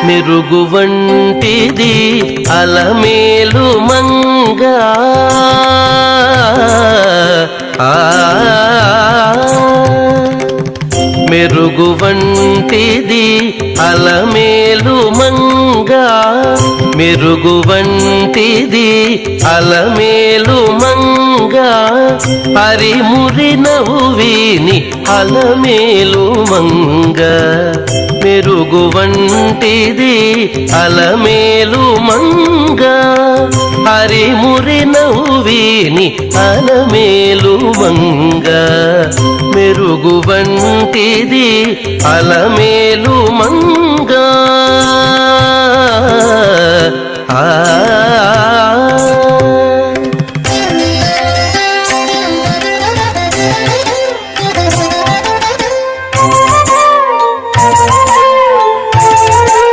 మెరుగు వంటిది అలమేలు మంగ మెరుగు వంటిది అలమేలు మంగ మెరుగు వంటిది అలమేలు మంగ హరిమురి నవ్విని అలమేలు మంగ మెరుగు వంటిది అలమేలు మంగ హరిమురి నవ్విని అలమేలు మంగ మెరుగు వంటిది అలమేలు మంగ